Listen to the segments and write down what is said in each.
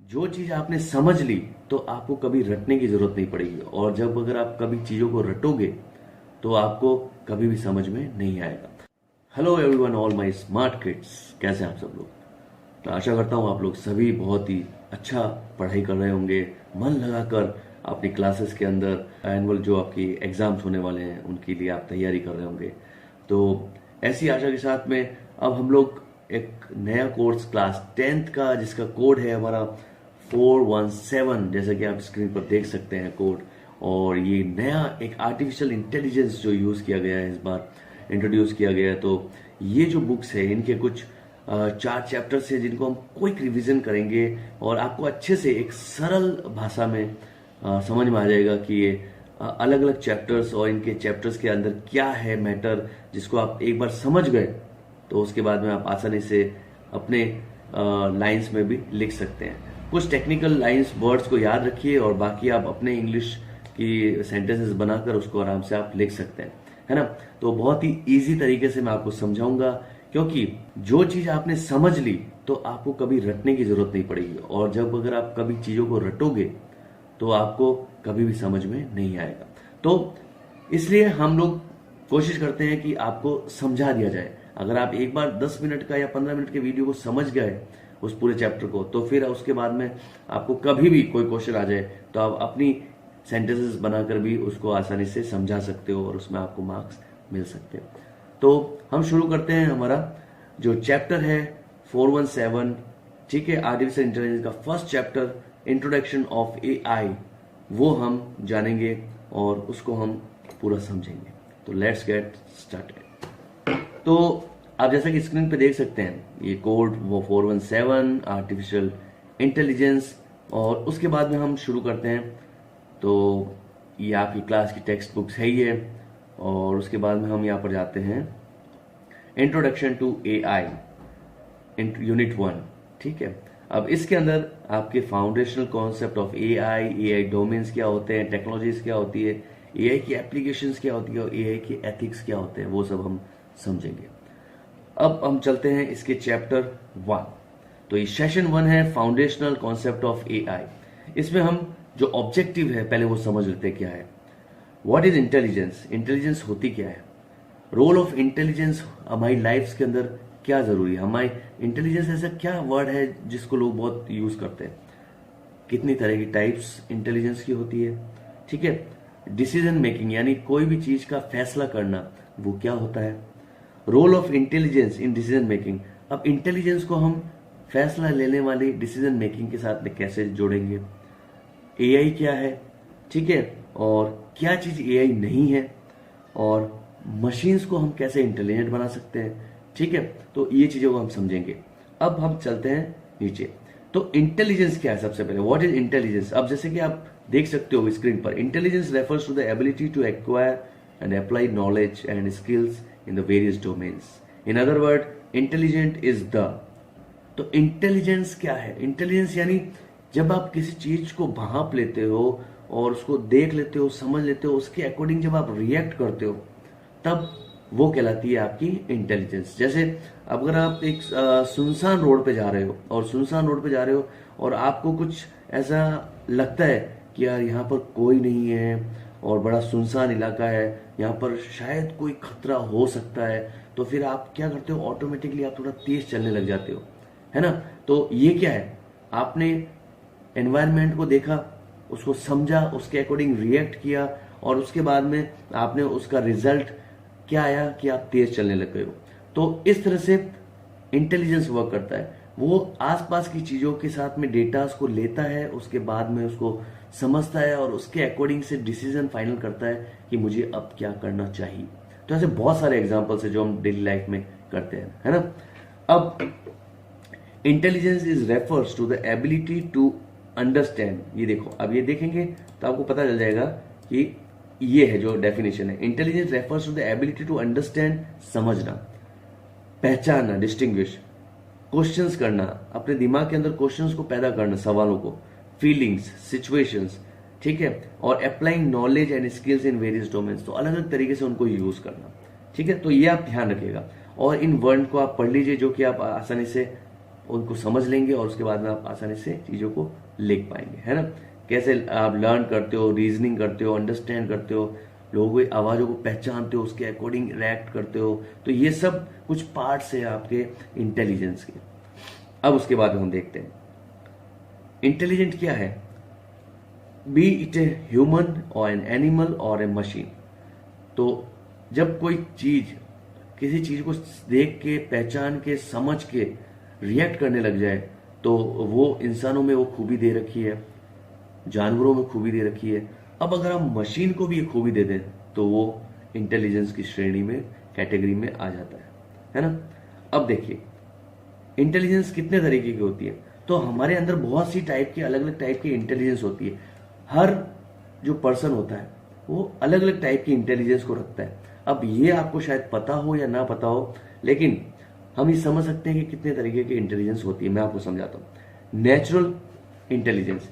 जो चीज आपने समझ ली तो आपको कभी रटने की जरूरत नहीं पड़ेगी, और जब अगर आप कभी चीजों को रटोगे तो आपको कभी भी समझ में नहीं आएगा। Hello everyone, all my smart kids, कैसे हैं आप सब लोग। तो आशा करता हूँ आप लोग सभी बहुत ही अच्छा पढ़ाई कर रहे होंगे, मन लगाकर अपनी क्लासेस के अंदर एनुअल जो आपकी एग्जाम्स होने वाले हैं उनके लिए आप तैयारी कर रहे होंगे। तो ऐसी आशा के साथ में अब हम लोग एक नया कोर्स क्लास 10th का, जिसका कोड है हमारा 417, जैसा कि आप स्क्रीन पर देख सकते हैं कोड। और ये नया एक आर्टिफिशियल इंटेलिजेंस जो यूज किया गया है, इस बार इंट्रोड्यूस किया गया है। तो ये जो बुक्स है इनके कुछ 4 चैप्टर्स है जिनको हम क्विक रिवीजन करेंगे, और आपको अच्छे से एक सरल भाषा में समझ में आ जाएगा कि ये अलग अलग चैप्टर्स और इनके चैप्टर्स के अंदर क्या है मैटर, जिसको आप एक बार समझ गए तो उसके बाद में आप आसानी से अपने लाइंस में भी लिख सकते हैं। कुछ टेक्निकल लाइंस वर्ड्स को याद रखिए और बाकी आप अपने इंग्लिश की सेंटेंसेस बनाकर उसको आराम से आप लिख सकते हैं, है ना। तो बहुत ही इजी तरीके से मैं आपको समझाऊंगा, क्योंकि जो चीज आपने समझ ली तो आपको कभी रटने की जरूरत नहीं पड़ेगी, और जब अगर आप कभी चीजों को रटोगे तो आपको कभी भी समझ में नहीं आएगा। तो इसलिए हम लोग कोशिश करते हैं कि आपको समझा दिया जाए। अगर आप एक बार 10 मिनट का या 15 मिनट के वीडियो को समझ गए उस पूरे चैप्टर को, तो फिर उसके बाद में आपको कभी भी कोई क्वेश्चन आ जाए तो आप अपनी सेंटेंसेस बनाकर भी उसको आसानी से समझा सकते हो और उसमें आपको मार्क्स मिल सकते हैं। तो हम शुरू करते हैं। हमारा जो चैप्टर है 417, ठीक है, आर्टिफिशियल इंटेलिजेंस का first chapter, introduction of AI, वो हम जानेंगे और उसको हम पूरा समझेंगे। तो लेट्स गेट स्टार्टेड। तो आप जैसा कि स्क्रीन पे देख सकते हैं ये कोड वो 417 आर्टिफिशियल इंटेलिजेंस, और उसके बाद में हम शुरू करते हैं। तो ये आपकी क्लास की टेक्स्ट बुक्स है ये, और उसके बाद में हम यहाँ पर जाते हैं इंट्रोडक्शन टू एआई यूनिट 1, ठीक है। अब इसके अंदर आपके foundational concept of AI domains क्या होते हैं, टेक्नोलॉजीज क्या होती है, एआई की एप्लीकेशंस क्या होती है और एआई के एथिक्स क्या होते हैं, वो सब हम समझेंगे। अब हम चलते हैं इसके चैप्टर 1। तो ये सेशन 1 है, फाउंडेशनल कॉन्सेप्ट ऑफ एआई। इसमें हम जो ऑब्जेक्टिव है पहले वो समझ लेते हैं क्या है। व्हाट इज इंटेलिजेंस, इंटेलिजेंस होती क्या है, रोल ऑफ इंटेलिजेंस हमारी लाइफ के अंदर क्या जरूरी है, हमारी इंटेलिजेंस ऐसा क्या वर्ड है जिसको लोग बहुत यूज करते हैं, कितनी तरह की टाइप्स इंटेलिजेंस की होती है, ठीक है। डिसीजन मेकिंग यानी कोई भी चीज का फैसला करना, वो क्या होता है। Role of intelligence in decision making, अब इंटेलिजेंस को हम फैसला लेने वाली डिसीजन मेकिंग के साथ में कैसे जोड़ेंगे। एआई क्या है, ठीक है, और क्या चीज एआई नहीं है, और मशीन्स को हम कैसे इंटेलिजेंट बना सकते हैं, ठीक है। तो ये चीजों को हम समझेंगे। अब हम चलते हैं नीचे। तो इंटेलिजेंस क्या है सबसे पहले, व्हाट इज इंटेलिजेंस। अब जैसे कि आप देख सकते हो स्क्रीन पर, intelligence refers to the ability to acquire and apply knowledge and skills in the various domains. In other word, intelligent is the। तो इंटेलिजेंस क्या है, इंटेलिजेंस यानी जब आप किसी चीज को भांप लेते हो और उसको देख लेते हो, समझ लेते हो, उसके अकॉर्डिंग जब आप रिएक्ट करते हो, तब वो कहलाती है आपकी इंटेलिजेंस। जैसे अगर आप एक सुनसान रोड पे जा रहे हो और आपको कुछ ऐसा लगता है कि यार यहाँ पर कोई नहीं है और बड़ा सुनसान इलाका है, यहाँ पर शायद कोई खतरा हो सकता है, तो फिर आप क्या करते हो, ऑटोमेटिकली आप थोड़ा तेज चलने लग जाते हो, है ना। तो ये क्या है, आपने एनवायरनमेंट को देखा, उसको समझा, उसके अकॉर्डिंग रिएक्ट किया, और उसके बाद में आपने उसका रिजल्ट क्या आया कि आप तेज चलने लग गए हो। तो इस तरह से इंटेलिजेंस वर्क करता है। वो आसपास की चीजों के साथ में डेटास को लेता है, उसके बाद में उसको समझता है और उसके अकॉर्डिंग से डिसीजन फाइनल करता है कि मुझे अब क्या करना चाहिए। तो ऐसे बहुत सारे एग्जांपल्स है जो हम डेली लाइफ में करते हैं, है ना। अब intelligence is refers to the ability to understand. ये देखो, अब ये देखेंगे तो आपको पता चल जाएगा कि ये है जो डेफिनेशन है। Intelligence refers to the ability to understand, समझना, पहचानना, डिस्टिंग्विश, क्वेश्चंस करना, अपने दिमाग के अंदर क्वेश्चंस को पैदा करना, सवालों को, फीलिंग्स, सिचुएशंस, ठीक है, और applying knowledge and skills in various domains. तो अलग अलग तरीके से उनको यूज करना, ठीक है। तो ये आप ध्यान रखिएगा और इन वर्ड को आप पढ़ लीजिए जो कि आप आसानी से उनको समझ लेंगे और उसके बाद में आप आसानी से चीज़ों को लिख पाएंगे, है ना। कैसे आप लर्न करते हो, रीजनिंग करते हो, अंडरस्टैंड करते हो, लोगों की आवाज़ों को पहचानते हो, उसके अकॉर्डिंग रिएक्ट करते हो, तो ये सब कुछ पार्ट्स है आपके इंटेलिजेंस के। अब उसके बाद हम देखते हैं इंटेलिजेंट क्या है। बी इट ए ह्यूमन और एन एनिमल और ए मशीन। तो जब कोई चीज किसी चीज को देख के, पहचान के, समझ के रिएक्ट करने लग जाए, तो वो इंसानों में वो खूबी दे रखी है, जानवरों में खूबी दे रखी है। अब अगर हम मशीन को भी ये खूबी दे दें तो वो इंटेलिजेंस की श्रेणी में, कैटेगरी में आ जाता है ना। अब देखिए इंटेलिजेंस कितने तरीके की होती है। तो हमारे अंदर बहुत सी टाइप की, अलग अलग टाइप की इंटेलिजेंस होती है। हर जो पर्सन होता है वो अलग अलग टाइप की इंटेलिजेंस को रखता है। अब ये आपको शायद पता हो या ना पता हो, लेकिन हम ये समझ सकते हैं कि कितने तरीके की इंटेलिजेंस होती है। मैं आपको समझाता हूँ। नेचुरल इंटेलिजेंस,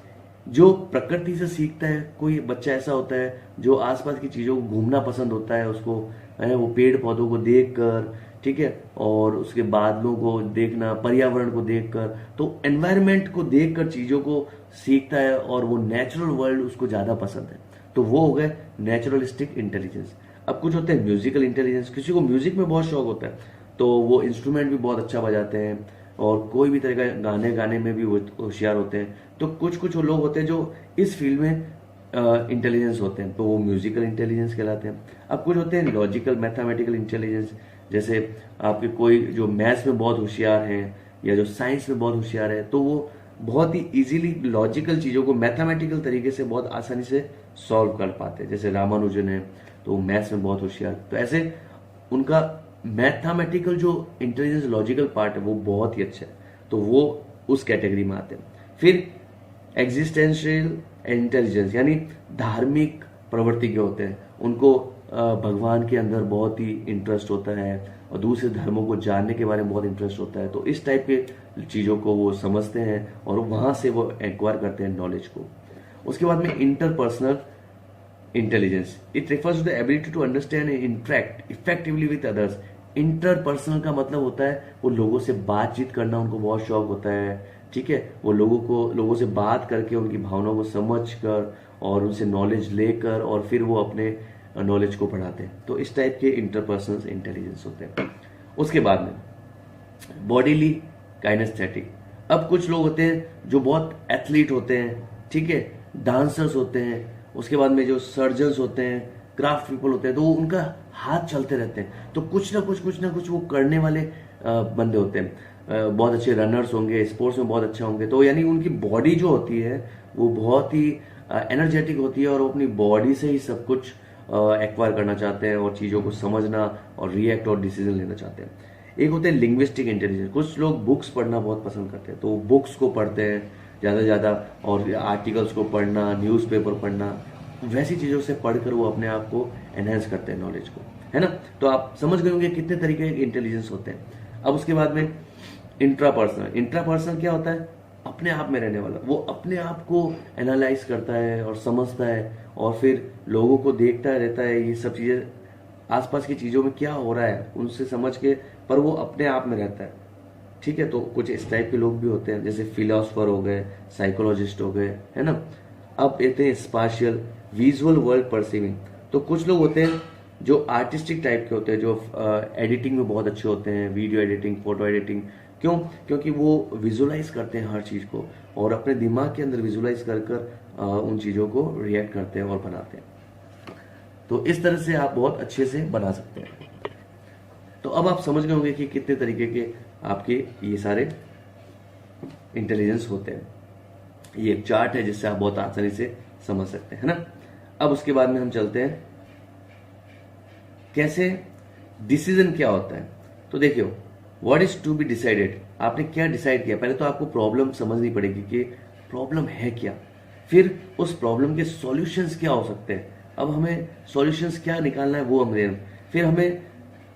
जो प्रकृति से सीखता है। कोई बच्चा ऐसा होता है जो आसपास की चीजों को घूमना पसंद होता है उसको, है वो पेड़ पौधों को देखकर, ठीक है, और उसके बादलों को देखना, पर्यावरण को देखकर, तो एनवायरनमेंट को देखकर चीजों को सीखता है और वो नेचुरल वर्ल्ड उसको ज्यादा पसंद है। तो वो हो गए नेचुरलिस्टिक इंटेलिजेंस। अब कुछ होते हैं म्यूजिकल इंटेलिजेंस। किसी को म्यूजिक में बहुत शौक होता है तो वो इंस्ट्रूमेंट भी बहुत अच्छा बजाते हैं और कोई भी तरह का गाने गाने में भी वो होशियार होते हैं। तो कुछ कुछ लोग होते हैं जो इस फील्ड में इंटेलिजेंस होते हैं, तो वो म्यूजिकल इंटेलिजेंस कहलाते हैं। अब कुछ होते हैं लॉजिकल मैथमेटिकल इंटेलिजेंस, जैसे आपके कोई जो मैथ्स में बहुत होशियार हैं या जो साइंस में बहुत होशियार है, तो वो बहुत ही इजीली लॉजिकल चीजों को मैथमेटिकल तरीके से बहुत आसानी से सॉल्व कर पाते हैं। जैसे रामानुजन है तो मैथ्स में बहुत होशियार, तो ऐसे उनका मैथमेटिकल जो इंटेलिजेंस, लॉजिकल पार्ट है वो बहुत ही अच्छा है, तो वो उस कैटेगरी में आते हैं। फिर एग्जिस्टेंशियल इंटेलिजेंस, यानी धार्मिक प्रवृत्ति के होते हैं, उनको भगवान के अंदर बहुत ही इंटरेस्ट होता है और दूसरे धर्मों को जानने के बारे में बहुत इंटरेस्ट होता है। तो इस टाइप के चीज़ों को वो समझते हैं और वहाँ से वो एक्वायर करते हैं नॉलेज को। उसके बाद में interpersonal intelligence, it refers to the ability to understand and interact effectively with others. Interpersonal का मतलब होता है वो लोगों से बातचीत करना, उनको बहुत शौक होता है, ठीक है, वो लोगों से बात करके उनकी भावनाओं को समझ कर और उनसे नॉलेज लेकर और फिर वो अपने नॉलेज को बढ़ाते हैं। तो इस टाइप के इंटरपर्सनल इंटेलिजेंस होते हैं। उसके बाद में बॉडीली काइनेस्थेटिक। अब कुछ लोग होते हैं जो बहुत एथलीट होते हैं, ठीक है, डांसर्स होते हैं, उसके बाद में जो सर्जन्स होते हैं, क्राफ्ट पीपल होते हैं, तो वो उनका हाथ चलते रहते हैं, तो कुछ ना कुछ वो करने वाले बंदे होते हैं। बहुत अच्छे रनर्स होंगे, स्पोर्ट्स में बहुत अच्छा होंगे, तो यानी उनकी बॉडी जो होती है वो बहुत ही एनर्जेटिक होती है और वो अपनी बॉडी से ही सब कुछ एक्वायर करना चाहते हैं और चीज़ों को समझना और रिएक्ट और डिसीजन लेना चाहते हैं। एक होते हैं लिंग्विस्टिक इंटेलिजेंस। कुछ लोग बुक्स पढ़ना बहुत पसंद करते हैं, तो वो बुक्स को पढ़ते हैं ज़्यादा से ज़्यादा और आर्टिकल्स को पढ़ना, न्यूज़पेपर पढ़ना, वैसी चीज़ों से पढ़कर वो अपने आप को एनहेंस करते हैं नॉलेज को, है ना। तो आप समझ गए होंगे कितने तरीके के इंटेलिजेंस होते हैं। अब उसके बाद में इंट्रापर्सनल। इंट्रापर्सनल क्या होता है? अपने आप में रहने वाला। वो अपने आप को एनालाइज करता है और समझता है और फिर लोगों को देखता रहता है, ये सब चीज़ें आसपास की चीज़ों में क्या हो रहा है उनसे समझ के, पर वो अपने आप में रहता है, ठीक है। तो कुछ इस टाइप के लोग भी होते हैं, जैसे फिलोसफर हो गए, साइकोलॉजिस्ट हो गए, है ना। अब कहते हैं स्पाशियल विजुअल वर्ल्ड परसीविंग। तो कुछ लोग होते हैं जो आर्टिस्टिक टाइप के होते हैं, जो एडिटिंग में बहुत अच्छे होते हैं, वीडियो एडिटिंग, फोटो एडिटिंग। क्यों? क्योंकि वो विजुअलाइज करते हैं हर चीज़ को और अपने दिमाग के अंदर विजुअलाइज कर उन चीज़ों को रिएक्ट करते हैं और बनाते हैं। तो इस तरह से आप बहुत अच्छे से बना सकते हैं। तो अब आप समझ गए होंगे कि कितने तरीके के आपके ये सारे इंटेलिजेंस होते हैं। ये एक चार्ट है जिससे आप बहुत आसानी से समझ सकते हैं, है ना। अब उसके बाद में हम चलते हैं कैसे डिसीजन क्या होता है। तो देखियो, what is to be decided, आपने क्या डिसाइड किया। पहले तो आपको प्रॉब्लम समझनी पड़ेगी कि प्रॉब्लम है क्या, फिर उस प्रॉब्लम के सॉल्यूशंस क्या हो सकते हैं। अब हमें सॉल्यूशंस क्या निकालना है वो हमें, फिर हमें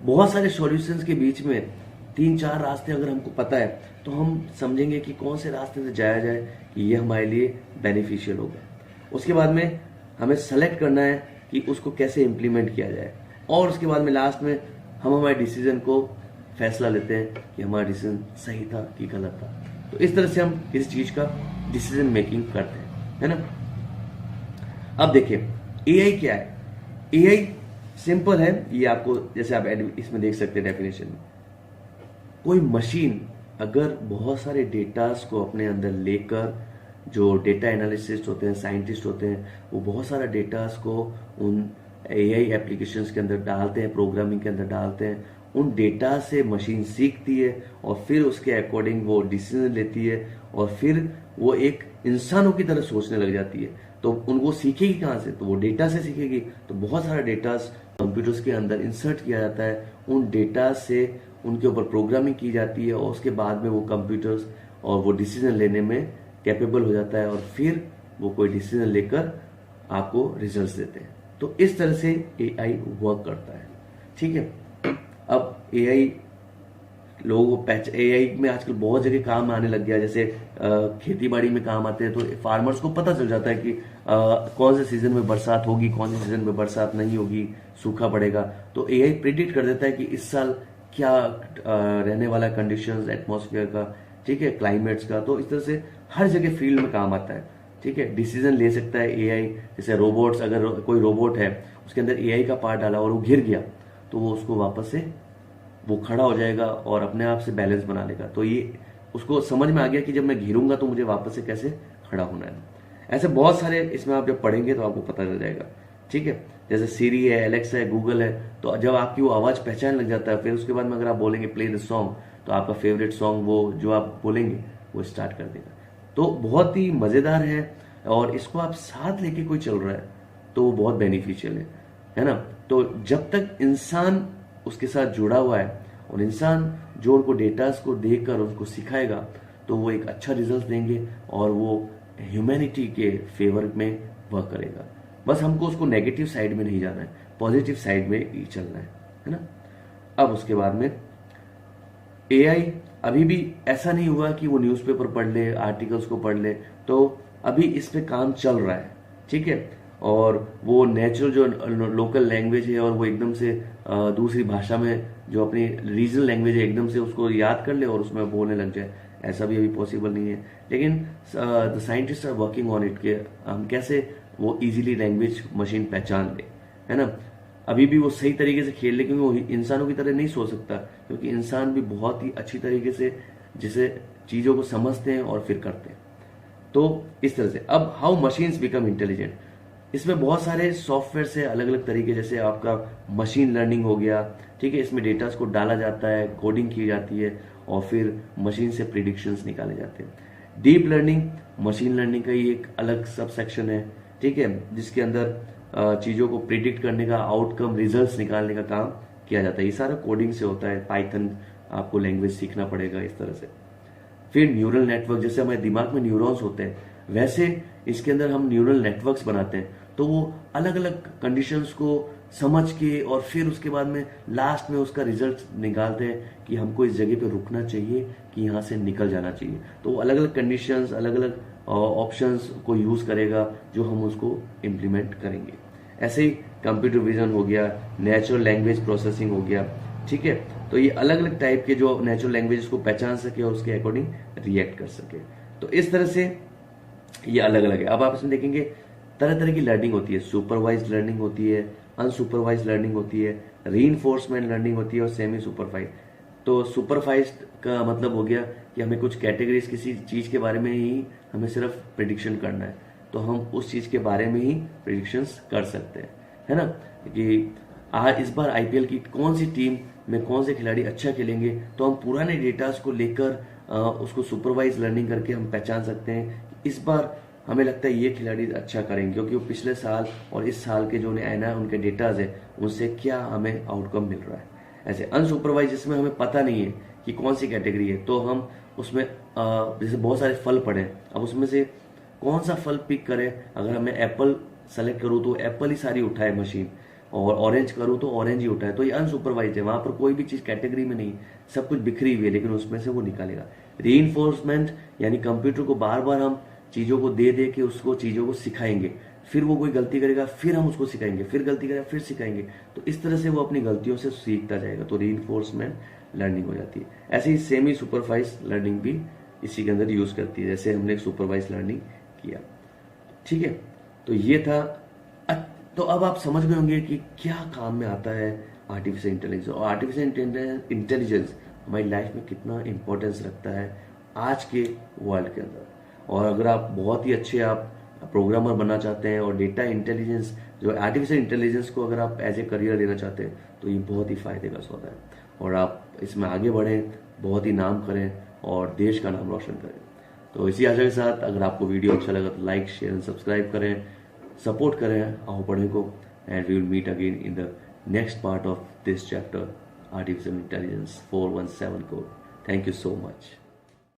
बहुत सारे सॉल्यूशंस के बीच में 3-4 रास्ते अगर हमको पता है तो हम समझेंगे कि कौन से रास्ते से जाया जाए कि ये हमारे लिए बेनिफिशियल होगा। उसके बाद में हमें सेलेक्ट करना है कि उसको कैसे इम्प्लीमेंट किया जाए और उसके बाद में लास्ट में हम हमारे डिसीजन को फैसला लेते हैं कि हमारा डिसीजन सही था कि गलत था। तो इस तरह से हम किसी चीज का डिसीजन मेकिंग करते हैं, है ना। अब देखिए एआई क्या है। एआई सिंपल है, ये आपको जैसे आप इसमें देख सकते हैं डेफिनेशन में, कोई मशीन अगर बहुत सारे डेटास को अपने अंदर लेकर, जो डेटा एनालिसिस्ट होते हैं, साइंटिस्ट होते हैं, वो बहुत सारा डेटास को उन एआई एप्लीकेशंस के अंदर डालते हैं, प्रोग्रामिंग के अंदर डालते हैं। उन डेटा से मशीन सीखती है और फिर उसके अकॉर्डिंग वो डिसीजन लेती है और फिर वो एक इंसानों की तरह सोचने लग जाती है। तो उनको सीखेगी कहाँ से? तो वो डेटा से सीखेगी। तो बहुत सारा डेटास कंप्यूटर्स के अंदर इंसर्ट किया जाता है, उन डेटा से उनके ऊपर प्रोग्रामिंग की जाती है और उसके बाद में वो कंप्यूटर्स और वो डिसीजन लेने में कैपेबल हो जाता है और फिर वो कोई डिसीजन लेकर आपको रिजल्ट्स देते हैं। तो इस तरह से एआई वर्क करता है, ठीक है। अब एआई लोगों को एआई में आजकल बहुत जगह काम आने लग गया, जैसे खेती बाड़ी में काम आते हैं। तो फार्मर्स को पता चल जाता है कि कौन से सीजन में बरसात होगी, कौन से सीजन में बरसात नहीं होगी, सूखा पड़ेगा। तो एआई प्रिडिक्ट कर देता है कि इस साल क्या रहने वाला कंडीशंस एटमॉस्फेयर का, ठीक है, क्लाइमेट्स का। तो इस तरह से हर जगह फील्ड में काम आता है, ठीक है। डिसीजन ले सकता है एआई। जैसे रोबोट्स, अगर कोई रोबोट है उसके अंदर एआई का पार्ट डाला और वो गिर गया तो वो उसको वापस से वो खड़ा हो जाएगा और अपने आप से बैलेंस बना लेगा। तो ये उसको समझ में आ गया कि जब मैं गिरूंगा तो मुझे वापस से कैसे खड़ा होना है। ऐसे बहुत सारे इसमें आप जब पढ़ेंगे तो आपको पता चल जाएगा, ठीक है। जैसे सीरी है, एलेक्सा है, गूगल है, तो जब आपकी वो आवाज पहचान लग जाता है, फिर उसके बाद में अगर आप बोलेंगे प्ले द सॉन्ग, तो आपका फेवरेट सॉन्ग वो जो आप बोलेंगे वो स्टार्ट कर देगा। तो बहुत ही मजेदार है और इसको आप साथ लेके कोई चल रहा है तो वो बहुत बेनिफिशियल है ना। तो जब तक इंसान उसके साथ जुड़ा हुआ है और इंसान जो उनको डेटास को देखकर उसको सिखाएगा तो वो एक अच्छा रिजल्ट देंगे और वो ह्यूमैनिटी के फेवर में वर्क करेगा। बस हमको उसको नेगेटिव साइड में नहीं जाना है, पॉजिटिव साइड में ही चलना है ना। अब उसके बाद में एआई अभी भी ऐसा नहीं हुआ कि वो न्यूज़पेपर पढ़ ले, आर्टिकल्स को पढ़ ले। तो अभी इस पे काम चल रहा है, ठीक है। और वो नेचुरल जो लोकल लैंग्वेज है और वो एकदम से दूसरी भाषा में जो अपनी रीजनल लैंग्वेज है एकदम से उसको याद कर ले और उसमें बोलने लग जाए, ऐसा भी अभी पॉसिबल नहीं है। लेकिन the scientist are working on it के हम कैसे वो इजीली लैंग्वेज मशीन पहचान ले, है ना। अभी भी वो सही तरीके से खेल ले, क्योंकि वो इंसानों की तरह नहीं सोच सकता, क्योंकि इंसान भी बहुत ही अच्छी तरीके से जिसे चीजों को समझते हैं और फिर करते हैं। तो इस तरह से अब हाउ मशीन्स बिकम इंटेलिजेंट, इसमें बहुत सारे सॉफ्टवेयर से अलग अलग तरीके, जैसे आपका मशीन लर्निंग हो गया, ठीक है। इसमें डेटास को डाला जाता है, कोडिंग की जाती है और फिर मशीन से प्रिडिक्शंस निकाले जाते हैं। डीप लर्निंग मशीन लर्निंग का ही एक अलग सब सेक्शन है, ठीक है, जिसके अंदर चीजों को प्रिडिक्ट करने का, आउटकम रिजल्ट्स निकालने का काम किया जाता है। ये सारा कोडिंग से होता है, पाइथन आपको लैंग्वेज सीखना पड़ेगा इस तरह से। फिर न्यूरल नेटवर्क, जैसे हमारे दिमाग में न्यूरॉन्स होते हैं वैसे इसके अंदर हम न्यूरल नेटवर्क्स बनाते हैं। तो वो अलग अलग कंडीशंस को समझ के और फिर उसके बाद में लास्ट में उसका रिजल्ट निकालते हैं कि हमको इस जगह पे रुकना चाहिए कि यहाँ से निकल जाना चाहिए। तो अलग अलग कंडीशंस, अलग अलग ऑप्शंस को यूज करेगा जो हम उसको इम्प्लीमेंट करेंगे। ऐसे ही कंप्यूटर विजन हो गया, नेचुरल लैंग्वेज प्रोसेसिंग हो गया, ठीक है। तो ये अलग अलग टाइप के जो नेचुरल लैंग्वेज को पहचान सके और उसके अकॉर्डिंग रिएक्ट कर सके। तो इस तरह से ये अलग अलग है। अब आप इसमें देखेंगे तरह तरह की लर्निंग होती है, सुपरवाइज लर्निंग होती है, अनसुपरवाइज लर्निंग होती है, रीइंफोर्समेंट लर्निंग होती है और सेमी सुपरवाइज। तो सुपरवाइज का मतलब हो गया कि हमें कुछ कैटेगरीज किसी चीज के बारे में ही हमें सिर्फ प्रिडिक्शन करना है, तो हम उस चीज के बारे में ही प्रिडिक्शंस कर सकते हैं, है ना। कि इस बार आईपीएल की कौन सी टीम में कौन से खिलाड़ी अच्छा खेलेंगे, तो हम पुराने डेटास को लेकर उसको सुपरवाइज लर्निंग करके हम पहचान सकते हैं इस बार हमें लगता है ये खिलाड़ी अच्छा करेंगे, क्योंकि वो पिछले साल और इस साल के जो एना उनके डेटाज है उनसे क्या हमें आउटकम मिल रहा है। ऐसे अनसुपरवाइज जिसमें हमें पता नहीं है कि कौन सी कैटेगरी है, तो हम उसमें जैसे बहुत सारे फल पड़े, अब उसमें से कौन सा फल पिक करें। अगर हमें एप्पल सेलेक्ट करूँ तो एप्पल ही सारी उठाए मशीन, और ऑरेंज करूँ तो ऑरेंज ही उठाए, तो ये अनसुपरवाइज है। वहां पर कोई भी चीज कैटेगरी में नहीं, सब कुछ बिखरी हुई है, लेकिन उसमें से वो निकालेगा। रीइंफोर्समेंट यानी कंप्यूटर को बार बार हम चीजों को दे दे के उसको चीजों को सिखाएंगे, फिर वो कोई गलती करेगा फिर हम उसको सिखाएंगे, फिर गलती करेगा फिर सिखाएंगे, तो इस तरह से वो अपनी गलतियों से सीखता जाएगा। तो रीइंफोर्समेंट लर्निंग हो जाती है। ऐसे ही सेमी सुपरवाइज लर्निंग भी इसी के अंदर यूज करती है, जैसे हमने सुपरवाइज लर्निंग किया। ठीक है, तो ये था। तो अब आप समझ गए होंगे कि क्या काम में आता है आर्टिफिशियल इंटेलिजेंस, और आर्टिफिशियल इंटेलिजेंस हमारी लाइफ में कितना इंपॉर्टेंस रखता है आज के वर्ल्ड के अंदर। और अगर आप बहुत ही अच्छे आप प्रोग्रामर बनना चाहते हैं और डेटा इंटेलिजेंस जो आर्टिफिशियल इंटेलिजेंस को अगर आप एज ए करियर लेना चाहते हैं, तो ये बहुत ही फायदे का सौदा है। और आप इसमें आगे बढ़ें, बहुत ही नाम करें और देश का नाम रोशन करें। तो इसी आशा के साथ अगर आपको वीडियो अच्छा लगा तो लाइक शेयर एंड सब्सक्राइब करें, सपोर्ट करें आओ पढ़े को, and we will meet again in the next part of this chapter artificial intelligence 417 code. Thank you so much.